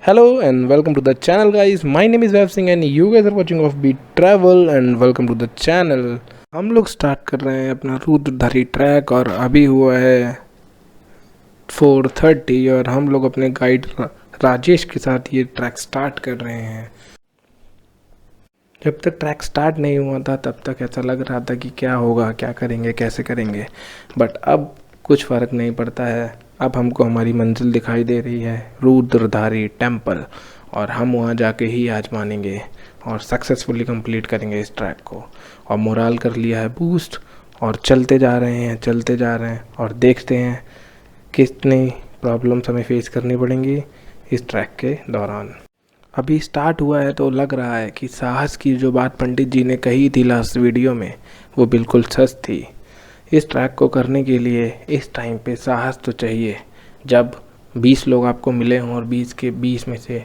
Hello and welcome to the channel guys. My name is Vaib Singh and you guys are watching Offbeat Travel and welcome to the channel. हम लोग start कर रहे हैं अपना Rudradhari track और अभी हुआ है 4:30 और हम लोग अपने गाइड राजेश के साथ ये ट्रैक स्टार्ट कर रहे हैं। जब तक ट्रैक स्टार्ट नहीं हुआ था तब तक ऐसा लग रहा था कि क्या होगा, क्या करेंगे, कैसे करेंगे, बट अब कुछ फ़र्क नहीं पड़ता है। अब हमको हमारी मंजिल दिखाई दे रही है, रुद्रधारी टेम्पल, और हम वहाँ जाके ही आज मानेंगे और सक्सेसफुली कंप्लीट करेंगे इस ट्रैक को। और मोराल कर लिया है बूस्ट और चलते जा रहे हैं और देखते हैं कितनी प्रॉब्लम्स हमें फेस करनी पड़ेंगी इस ट्रैक के दौरान। अभी स्टार्ट हुआ है तो लग रहा है कि साहस की जो बात पंडित जी ने कही थी लास्ट वीडियो में वो बिल्कुल सच थी। इस ट्रैक को करने के लिए इस टाइम पे साहस तो चाहिए। जब 20 लोग आपको मिले हों और 20 के 20 में से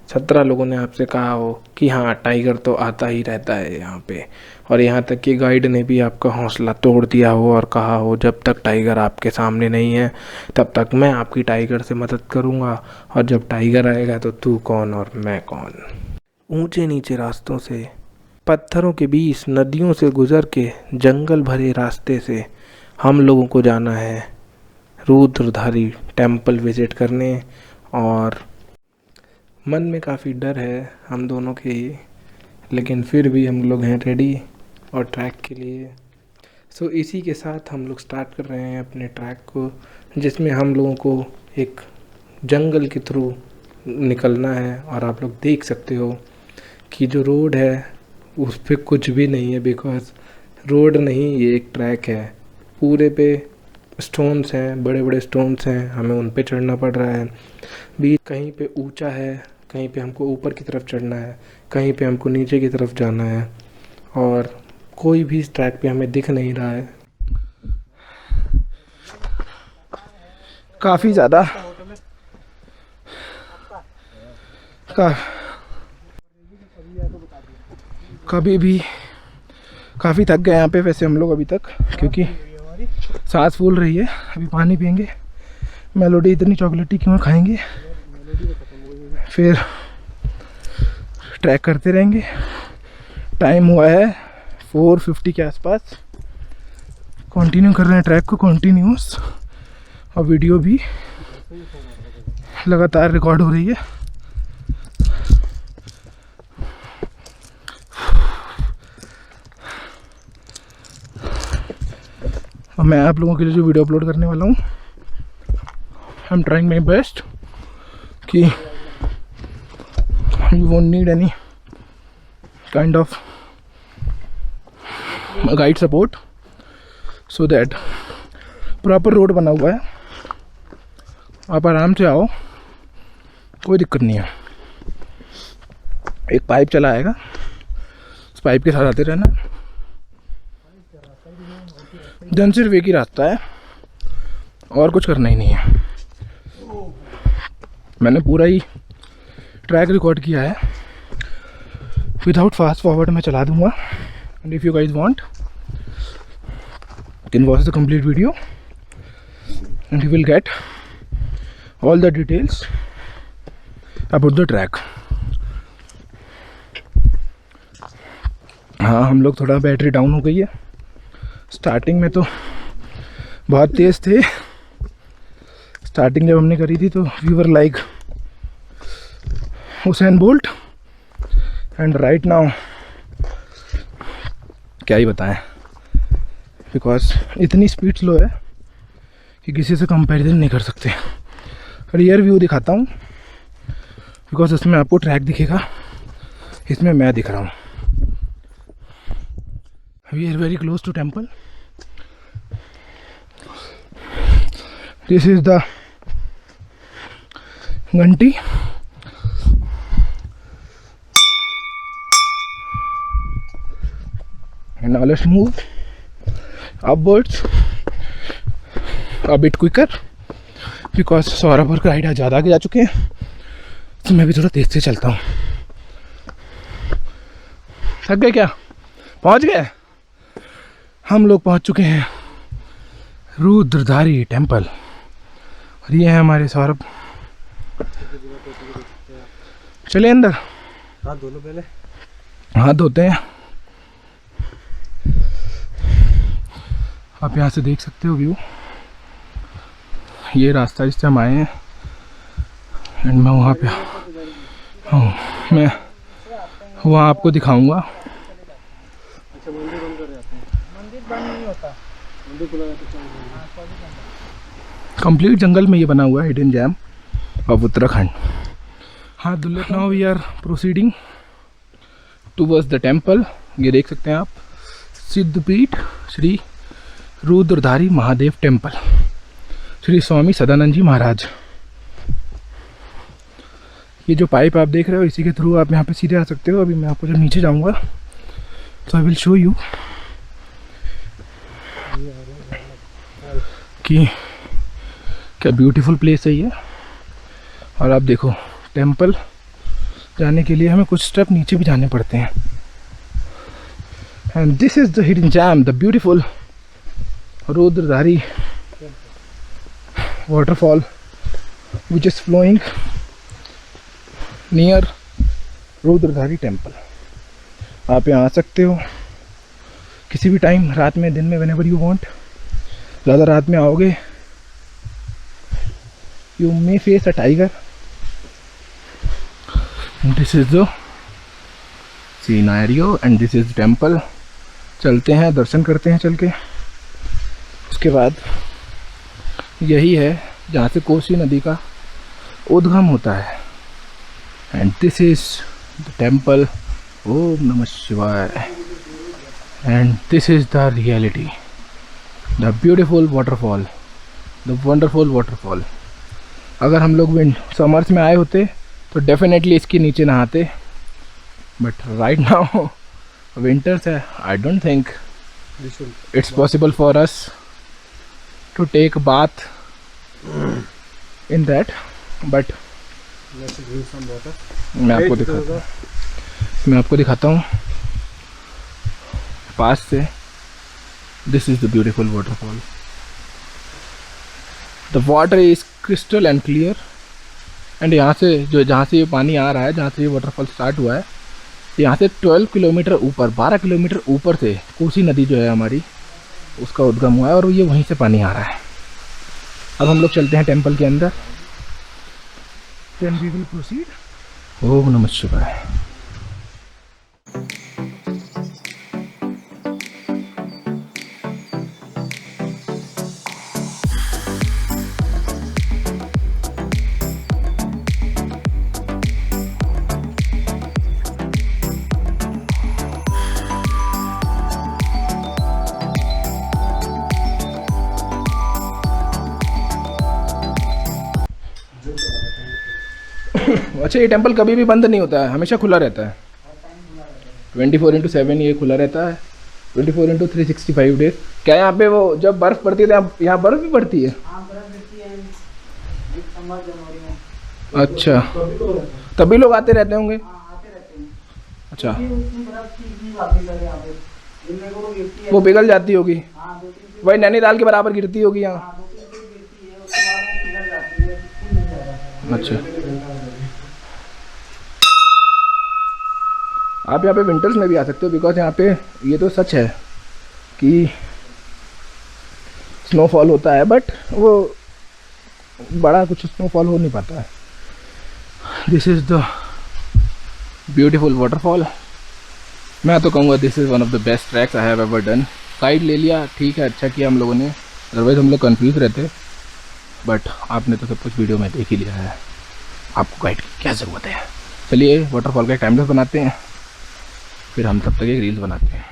17 लोगों ने आपसे कहा हो कि हाँ टाइगर तो आता ही रहता है यहाँ पे, और यहाँ तक कि गाइड ने भी आपका हौसला तोड़ दिया हो और कहा हो जब तक टाइगर आपके सामने नहीं है तब तक मैं आपकी टाइगर से मदद करूँगा, और जब टाइगर आएगा तो तू कौन और मैं कौन। ऊंचे नीचे रास्तों से, पत्थरों के बीच, नदियों से गुजर के जंगल भरे रास्ते से हम लोगों को जाना है रुद्रधारी टेम्पल विज़िट करने। और मन में काफ़ी डर है हम दोनों के ही, लेकिन फिर भी हम लोग हैं रेडी और ट्रैक के लिए। सो इसी के साथ हम लोग स्टार्ट कर रहे हैं अपने ट्रैक को, जिसमें हम लोगों को एक जंगल के थ्रू निकलना है। और आप लोग देख सकते हो कि जो रोड है उस पर कुछ भी नहीं है, बिकॉज रोड नहीं, ये एक ट्रैक है। पूरे पे स्टोन्स हैं, बड़े बड़े स्टोन्स हैं, हमें उन पे चढ़ना पड़ रहा है। बीच कहीं पे ऊंचा है, कहीं पे हमको ऊपर की तरफ चढ़ना है, कहीं पे हमको नीचे की तरफ जाना है, और कोई भी इस ट्रैक पे हमें दिख नहीं रहा है। काफ़ी ज़्यादा कभी भी काफ़ी थक गए यहाँ पे वैसे हम लोग अभी तक, क्योंकि सांस फूल रही है। अभी पानी पियेंगे, मेलोडी इतनी चॉकलेटी क्यों खाएंगे, फिर ट्रैक करते रहेंगे। टाइम हुआ है 4:50 के आसपास। कंटिन्यू कर रहे हैं ट्रैक को, कंटिन्यूस, और वीडियो भी लगातार रिकॉर्ड हो रही है। और मैं आप लोगों के लिए जो वीडियो अपलोड करने वाला हूँ, I am trying my best कि you won't need any kind of guide support, so that proper road बना हुआ है, आप आराम से आओ, कोई दिक्कत नहीं है। एक पाइप चला आएगा, उस पाइप के साथ आते रहना। जन सिर्फ एक ही रास्ता है और कुछ करना ही नहीं है। मैंने पूरा ही ट्रैक रिकॉर्ड किया है, विदाउट फास्ट फॉरवर्ड मैं चला दूंगा। And if you guys want can watch the complete video and you will get all the details about the track. हाँ, हम लोग थोड़ा बैटरी डाउन हो गई है। स्टार्टिंग में तो बहुत तेज़ थे। स्टार्टिंग जब हमने करी थी तो we were like Usain Bolt, and right now क्या ही बताएं, बिकॉज इतनी स्पीड स्लो है कि किसी से कंपैरिजन नहीं कर सकते। रियर व्यू दिखाता हूँ बिकॉज उसमें आपको ट्रैक दिखेगा, इसमें मैं दिख रहा हूँ। We are very close to temple. This is the Ganti. And now let's move upwards a bit quicker because Saurabh और राइड ज़्यादा आगे जा चुके हैं, तो मैं भी थोड़ा तेज से चलता हूँ। थक गए क्या? पहुँच गए? हम लोग पहुंच चुके हैं रुद्रधारी टेम्पल, और ये है हमारे सौरभ। चले अंदर, हाथ धो लो पहले। हाथ धोते हैं। आप यहाँ से देख सकते हो व्यू, ये रास्ता जिससे हम आए हैं। एंड मैं वहाँ पे हूँ, मैं वहाँ आपको दिखाऊंगा। अच्छा मंदिर बंद कर जाते हैं? मंदिर बंद नहीं होता, मंदिर खुला रहता है। कंप्लीट जंगल में ये बना हुआ है हिडन जैम ऑफ उत्तराखंड। हाँ दुल्ले, now we are proceeding towards the temple. ये देख सकते हैं आप, सिद्धपीठ श्री रुद्रधारी महादेव टेम्पल, श्री स्वामी सदानंद जी महाराज। ये जो पाइप आप देख रहे हो, इसी के थ्रू आप यहाँ पे सीधे आ सकते हो। अभी मैं आपको जब नीचे जाऊँगा तो आई विल शो यू कि क्या ब्यूटीफुल प्लेस है ये। और आप देखो, टेम्पल जाने के लिए हमें कुछ स्टेप नीचे भी जाने पड़ते हैं। And this is the hidden gem, the beautiful Rudradhari waterfall which is flowing near Rudradhari temple. आप यहाँ आ सकते हो किसी भी टाइम, रात में, दिन में, whenever you want। ज़्यादा रात में आओगे you may face a tiger। This is the scenario and this is the temple। चलते हैं, दर्शन करते हैं चल के। उसके बाद यही है जहाँ से कोसी नदी का उद्गम होता है। And this is the temple. ओम नमः शिवाय। And this is the reality, the beautiful waterfall, the wonderful waterfall. अगर हम लोग समर्स में आए होते तो डेफिनेटली इसके नीचे नहाते, बट राइट नाउ विंटर्स है। आई don't think it's possible for us to take a bath in that, but मैं आपको दिखाता हूँ पास से। This is the beautiful waterfall। The water is crystal and clear। and यहाँ से जहाँ से ये पानी आ रहा है, जहाँ से ये वाटरफॉल स्टार्ट हुआ है, यहाँ से 12 किलोमीटर ऊपर, 12 किलोमीटर ऊपर से कोसी नदी जो है हमारी, उसका उद्गम हुआ है और ये वहीं से पानी आ रहा है। अब हम लोग चलते हैं टेंपल के अंदर। Then we will proceed। ओम नमः शिवाय। अच्छा, ये टेंपल कभी भी बंद नहीं होता है, हमेशा खुला रहता है। 24/7 ये खुला रहता है, 24/365 डेज। क्या यहाँ पे वो जब बर्फ़ पड़ती है तो यहाँ बर्फ़ भी पड़ती है? अच्छा, तभी लोग आते रहते होंगे। अच्छा, वो पिघल जाती होगी, वही नैनीताल के बराबर गिरती होगी यहाँ। अच्छा, आप यहाँ पे विंटर्स में भी आ सकते हो, बिकॉज यहाँ पे ये तो सच है कि स्नोफॉल होता है, बट वो बड़ा कुछ स्नोफॉल हो नहीं पाता है। This is the beautiful waterfall. मैं तो कहूँगा this is one of the best tracks I have ever done. Guide ले लिया, ठीक है, अच्छा किया हम लोगों ने, अदरवाइज़ हम लोग कंफ्यूज रहते। बट आपने तो सब कुछ वीडियो में देख ही लिया है, आपको गाइड की क्या ज़रूरत है। चलिए वाटरफॉल का टाइम लैप्स बनाते हैं, फिर हम तब तक एक रील्स बनाते हैं।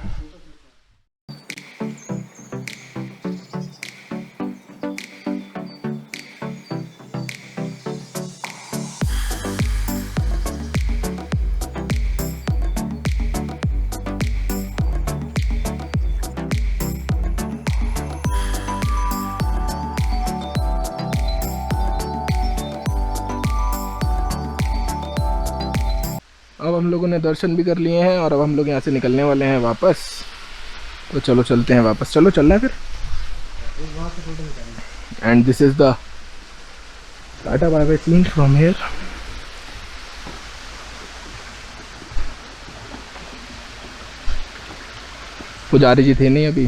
अब हम लोगों ने दर्शन भी कर लिए हैं और अब हम लोग यहाँ से निकलने वाले हैं वापस। तो चलो चलते हैं वापस। चलो चलना है फिर। And this is the tata bye bye scene from here. पुजारी जी थे नहीं अभी।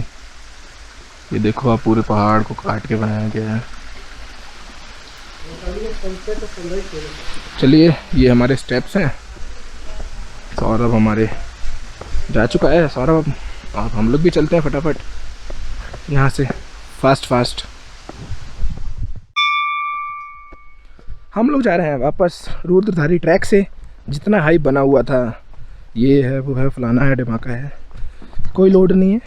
ये देखो आप, पूरे पहाड़ को काट के बनाया गया है। चलिए, ये हमारे स्टेप्स हैं। सौरभ हमारे जा चुका है। सौरभ, अब हम लोग भी चलते हैं फटाफट यहाँ से, फास्ट। हम लोग जा रहे हैं वापस रुद्रधारी ट्रैक से। जितना हाइप बना हुआ था, ये है वो है फलाना है ढिमाका है, कोई लोड नहीं है।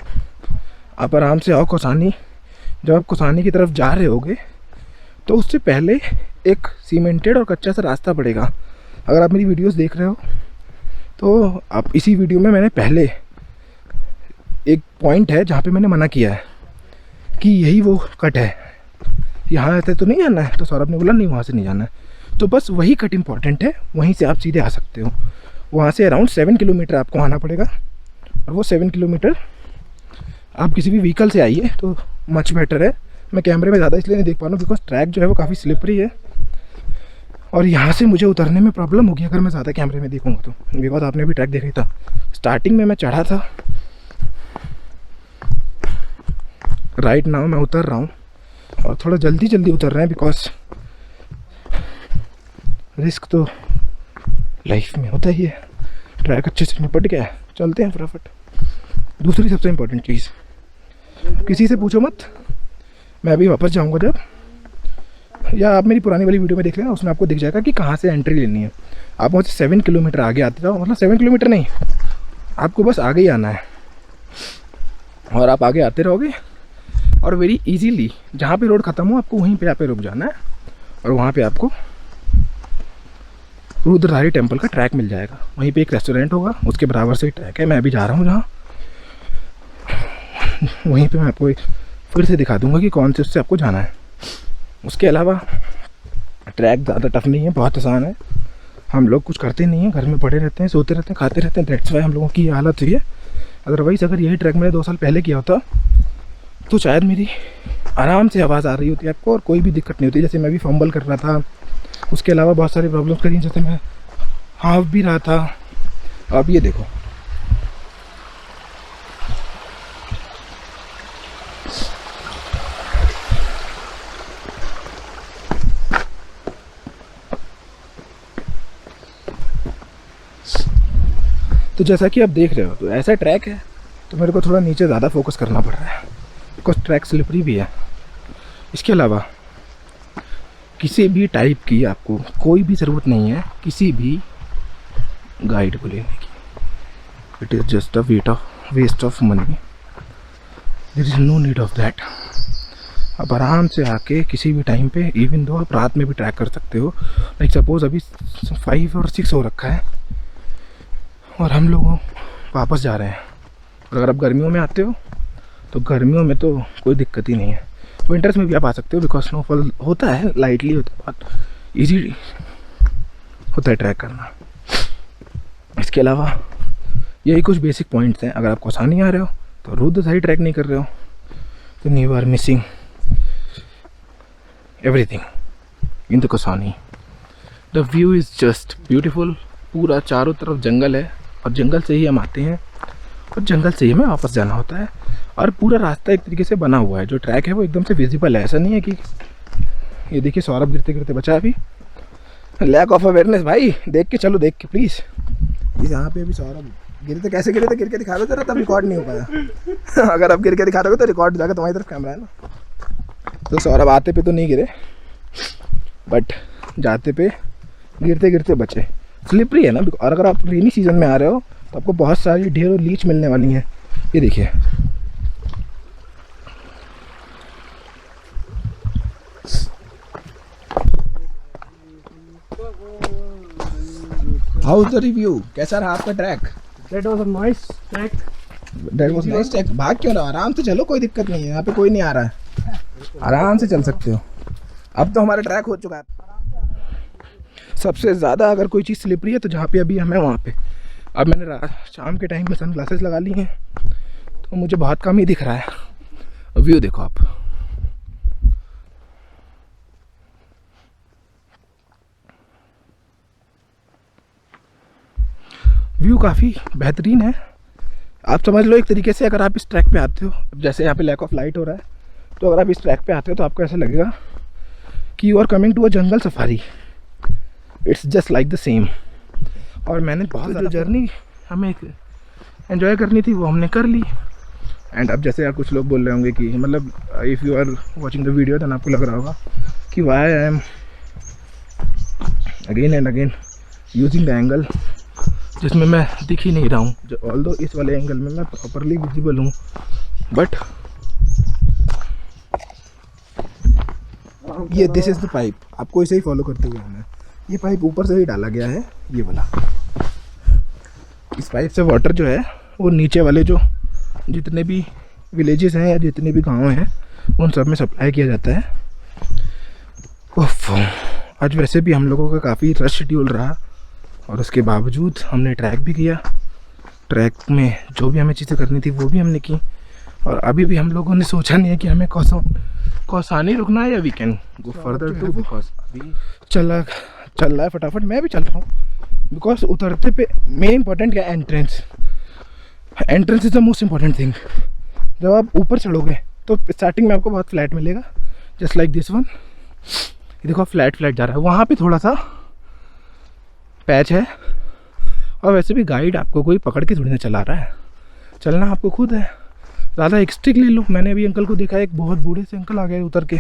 आप आराम से आओ कौसानी। जब आप कौसानी की तरफ जा रहे होगे तो उससे पहले एक सीमेंटेड और कच्चा सा रास्ता पड़ेगा। अगर आप मेरी वीडियोस देख रहे हो तो आप इसी वीडियो में मैंने पहले एक पॉइंट है जहाँ पे मैंने मना किया है कि यही वो कट है, यहाँ से तो नहीं जाना है। तो सौरभ ने बोला नहीं, वहाँ से नहीं जाना है। तो बस वही कट इम्पॉर्टेंट है, वहीं से आप सीधे आ सकते हो। वहाँ से अराउंड 7 किलोमीटर आपको आना पड़ेगा, और वो 7 किलोमीटर आप किसी भी व्हीकल से आइए तो मच बेटर है। मैं कैमरे में ज़्यादा इसलिए नहीं देख पा रहा हूँ बिकॉज ट्रैक जो है वो काफ़ी स्लिपरी है, और यहाँ से मुझे उतरने में प्रॉब्लम होगी अगर मैं ज़्यादा कैमरे में देखूँगा तो। बिकॉज आपने भी ट्रैक देखा ही था, स्टार्टिंग में मैं चढ़ा था, राइट नाउ मैं उतर रहा हूँ, और थोड़ा जल्दी उतर रहे हैं बिकॉज रिस्क तो लाइफ में होता ही है। ट्रैक अच्छे से निपट गया है, चलते हैं फटाफट। दूसरी सबसे इम्पोर्टेंट चीज़, किसी से पूछो मत, मैं अभी वापस जाऊंगा जब, या आप मेरी पुरानी वाली वीडियो में देख लेना, उसमें आपको दिख जाएगा कि कहाँ से एंट्री लेनी है। आप वहाँ से 7 किलोमीटर आगे आते जाओ, मतलब 7 किलोमीटर नहीं, आपको बस आगे ही आना है, और आप आगे आते रहोगे और वेरी इजीली जहाँ पे रोड ख़त्म हो आपको वहीं पे आप रुक जाना है, और वहाँ पे आपको रुद्रधारी टेम्पल का ट्रैक मिल जाएगा। वहीं पे एक रेस्टोरेंट होगा, उसके बराबर से ही ट्रैक है। मैं अभी जा रहा हूँ जहाँ, वहीं पे मैं आपको फिर से दिखा दूंगा कि कौन से उससे आपको जाना है। उसके अलावा ट्रैक ज़्यादा टफ नहीं है, बहुत आसान है। हम लोग कुछ करते नहीं हैं, घर में पड़े रहते हैं, सोते रहते हैं, खाते रहते हैं, दैट्स वाई हम लोगों की ये हालत हुई है। अदरवाइज़ अगर यही ट्रैक मैंने 2 साल पहले किया होता तो शायद मेरी आराम से आवाज़ आ रही होती आपको और कोई भी दिक्कत नहीं होती। जैसे मैं भी फंबल कर रहा था, उसके अलावा बहुत सारी प्रॉब्लम्स करी, जैसे मैं हाफ भी रहा था। अब ये देखो, तो जैसा कि आप देख रहे हो तो ऐसा ट्रैक है, तो मेरे को थोड़ा नीचे ज़्यादा फोकस करना पड़ रहा है बिकॉज ट्रैक स्लिपरी भी है। इसके अलावा किसी भी टाइप की आपको कोई भी ज़रूरत नहीं है किसी भी गाइड को लेने की। It is just a waste of money, there is no need of that. आप आराम से आके किसी भी टाइम पे, इवन दो आप रात में भी ट्रैक कर सकते हो। लाइक सपोज अभी 5 और 6 हो रखा है और हम लोग वापस जा रहे हैं। और अगर आप गर्मियों में आते हो तो गर्मियों में तो कोई दिक्कत ही नहीं है, विंटर्स में भी आप आ सकते हो बिकॉज स्नोफॉल होता है, लाइटली होता है, बहुत ईजी होता है ट्रैक करना। इसके अलावा यही कुछ बेसिक पॉइंट्स हैं। अगर आप कौसानी आ रहे हो तो रुद्रधारी ट्रैक नहीं कर रहे हो तो you are missing everything in the Kausani. The view is just beautiful. पूरा चारों तरफ जंगल है और जंगल से ही हम आते हैं और जंगल से ही हमें वापस जाना होता है। और पूरा रास्ता एक तरीके से बना हुआ है, जो ट्रैक है वो एकदम से विजिबल है। ऐसा नहीं है कि ये देखिए सौरभ गिरते गिरते बचा। अभी लैक ऑफ अवेयरनेस भाई, देख के चलो, देख के प्लीज़। यहाँ पे अभी सौरभ गिरे थे, कैसे गिरे थे, गिर के दिखा दो जरा, तब रिकॉर्ड नहीं हो पाया। अगर आप गिर के दिखा दोगे तो रिकॉर्ड जाएगा, तुम्हारी तरफ कैमरा है ना। तो सौरभ आते पे तो नहीं गिरे, बट जाते पे गिरते गिरते बचे। स्लिपरी है ना, और अगर आप रेनी सीजन में आ रहे हो तो आपको बहुत सारी ढेर और लीच मिलने वाली हैं। ये देखिए, हाउ इज द रिव्यू, कैसा रहा आपका track? That was a nice track. That was nice track. भाग क्यों रहा, आराम से चलो, कोई दिक्कत नहीं है, यहाँ पे कोई नहीं आ रहा है, आराम से चल सकते हो। अब तो हमारा ट्रैक हो चुका है। सबसे ज़्यादा अगर कोई चीज़ स्लिपरी है तो जहाँ पे अभी हमें वहाँ पे, अब मैंने शाम के टाइम में सन ग्लासेस लगा ली हैं तो मुझे बहुत कम ही दिख रहा है। व्यू देखो आप, व्यू काफ़ी बेहतरीन है। आप समझ लो एक तरीके से, अगर आप इस ट्रैक पे आते हो, जैसे यहाँ पे लैक ऑफ लाइट हो रहा है, तो अगर आप इस ट्रैक पे आते हो तो आपको ऐसा लगेगा कि you are coming to a jungle safari. It's just like the same. और मैंने बहुत जो जर्नी हमें एंजॉय करनी थी वो हमने कर ली। एंड अब जैसे यार कुछ लोग बोल रहे होंगे कि मतलब if you are watching the video तो आपको लग रहा होगा कि why I am again and again using the angle जिसमें मैं दिख ही नहीं रहा हूँ, जो ऑल्दो इस वाले एंगल में मैं प्रॉपरली विजिबल हूँ, बट ये दिस इज़ द पाइप। आपको इसे ही फॉलो करते हुए आना है। ये पाइप ऊपर से ही डाला गया है, ये वाला। इस पाइप से वाटर जो है वो नीचे वाले जो जितने भी विलेजेस हैं या जितने भी गांव हैं उन सब में सप्लाई किया जाता है। ओफ, आज वैसे भी हम लोगों का काफ़ी रश शेड्यूल रहा और उसके बावजूद हमने ट्रैक भी किया। ट्रैक में जो भी हमें चीज़ें करनी थी वो भी हमने की। और अभी भी हम लोगों ने सोचा नहीं है कि हमें कौसानी रुकना है या we can go further to, because अभी चल रहा है फटाफट। मैं भी चल रहा हूँ बिकॉज उतरते पे मेन इंपॉर्टेंट क्या है, entrance. Entrance is the most important thing. जब आप ऊपर चढ़ोगे तो स्टार्टिंग में आपको बहुत फ्लैट मिलेगा, जस्ट लाइक दिस वन। ये देखो फ्लैट जा रहा है, वहाँ पे थोड़ा सा पैच है। और वैसे भी गाइड आपको कोई पकड़ के थोड़ी ना चला रहा है, चलना आपको खुद है। ज़्यादा एक स्टिक ले लो। मैंने अभी अंकल को देखा, एक बहुत बूढ़े से अंकल आ गए उतर के,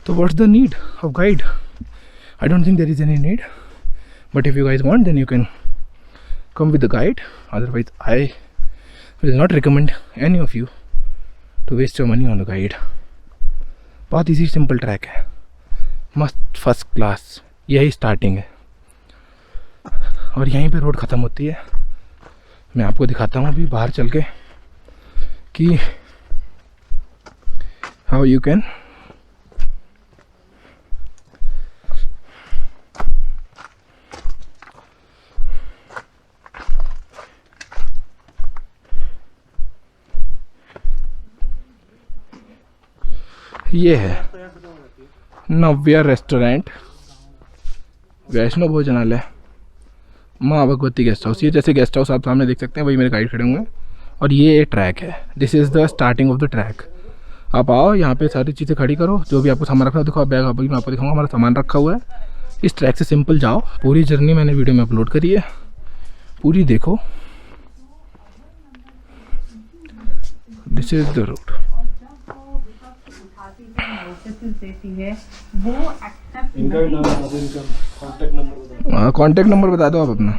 तो what's the need of guide? I don't think there is any need, but if you guys want then you can come with the guide. Otherwise I will not recommend any of you to waste your money on the guide. बहुत easy simple track है, मस्त first class. यही starting है और यहीं पे road ख़त्म होती है। मैं आपको दिखाता हूँ अभी बाहर चल के कि हाउ यू कैन ये है नव्या रेस्टोरेंट, वैष्णो भोजनालय, माँ भगवती गेस्ट हाउस। ये जैसे गेस्ट हाउस आप सामने देख सकते हैं, वही मेरे गाइड खड़े हुए हैं। और ये ट्रैक है, this is the starting of the track. आप आओ यहाँ पे सारी चीज़ें खड़ी करो, जो भी आपको सामान रखना है। देखो बैग अभी मैं आपको दिखाऊंगा, हमारा सामान रखा हुआ है। इस ट्रैक से सिंपल जाओ। पूरी जर्नी मैंने वीडियो में अपलोड करी है, पूरी देखो। This is the road. Contact number बता दो आप अपना।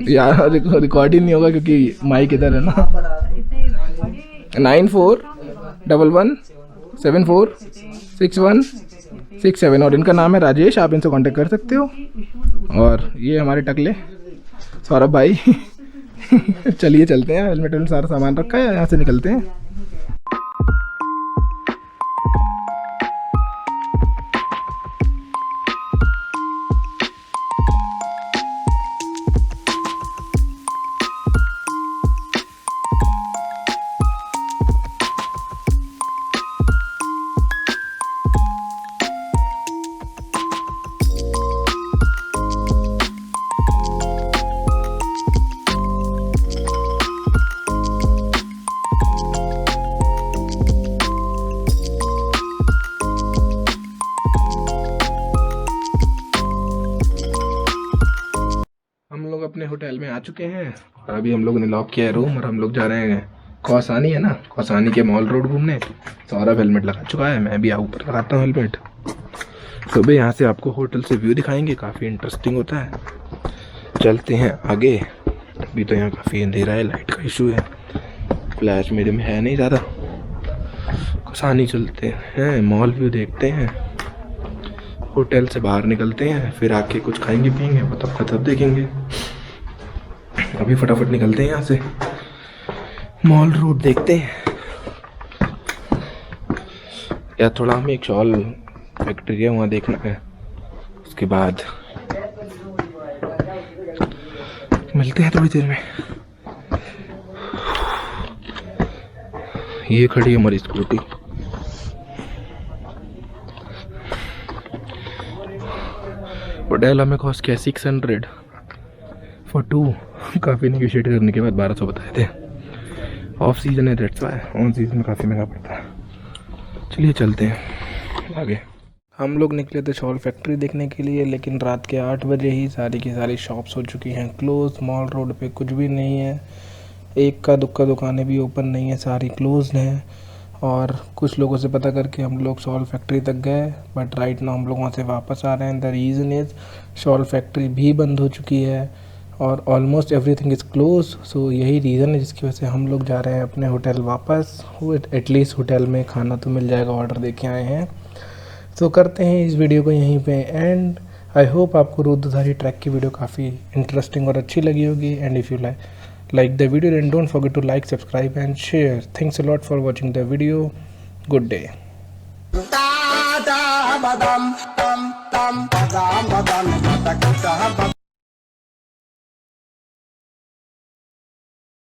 यार रिकॉर्ड ही नहीं होगा क्योंकि माइक इधर है ना। 9411746167 और इनका नाम है राजेश। आप इनसे कांटेक्ट कर सकते हो। और ये हमारे टकले सौरभ भाई। चलिए चलते हैं, हेलमेट में सारा सामान रखा है, यहाँ से निकलते हैं। अपने होटल में आ चुके हैं और अभी हम लोगों ने लॉक किया है रूम और हम लोग जा रहे हैं कौसानी है ना, कौसानी के मॉल रोड घूमने। सौरभ हेलमेट लगा चुका है, मैं भी ऊपर लगाता हूँ हेलमेट। तो भाई यहाँ से आपको होटल से व्यू दिखाएंगे, काफ़ी इंटरेस्टिंग होता है। चलते हैं आगे। अभी तो यहाँ काफ़ी अंधेरा है, लाइट का इशू है, फ्लैश मेरे में है नहीं ज़्यादा। कौसानी चलते हैं, मॉल व्यू देखते हैं, होटल से बाहर निकलते हैं, फिर आके कुछ खाएंगे पियेंगे, वो तब का तब देखेंगे। अभी फटाफट निकलते हैं यहाँ से, मॉल रोड देखते हैं। या थोड़ा हमें एक शॉल फैक्ट्री है वहाँ देखना है, उसके बाद मिलते हैं थोड़ी देर में। ये खड़ी है हमारी स्कूटी। होटल हमें कॉस्ट किया 600 फॉर 2 काफ़ी नेगोशिएट करने के बाद 1200 बताए थे। ऑफ सीजन है दैट्स वाई, ऑन सीजन में काफ़ी महंगा पड़ता है। चलिए चलते हैं आगे। हम लोग निकले थे शॉल फैक्ट्री देखने के लिए, लेकिन रात के 8 बजे ही सारी की सारी शॉप्स हो चुकी हैं क्लोज। मॉल रोड पे कुछ भी नहीं है, एक का दुक्का दुकानें भी ओपन नहीं है, सारी क्लोज्ड हैं। और कुछ लोगों से पता करके हम लोग शॉल फैक्ट्री तक गए, बट राइट नाउ हम लोग वहाँ से वापस आ रहे हैं। The reason is shawl factory भी बंद हो चुकी है और ऑलमोस्ट एवरीथिंग इज़ क्लोज। सो यही रीज़न है जिसकी वजह से हम लोग जा रहे हैं अपने होटल वापस। एटलीस्ट होटल में खाना तो मिल जाएगा, ऑर्डर दे के आए हैं। तो करते हैं इस वीडियो को यहीं पे एंड। आई होप आपको रुद्रधारी ट्रैक की वीडियो काफ़ी इंटरेस्टिंग और अच्छी लगी होगी। And if you like the video, then don't forget to like, subscribe and share. Thanks a lot for watching the video. Good day.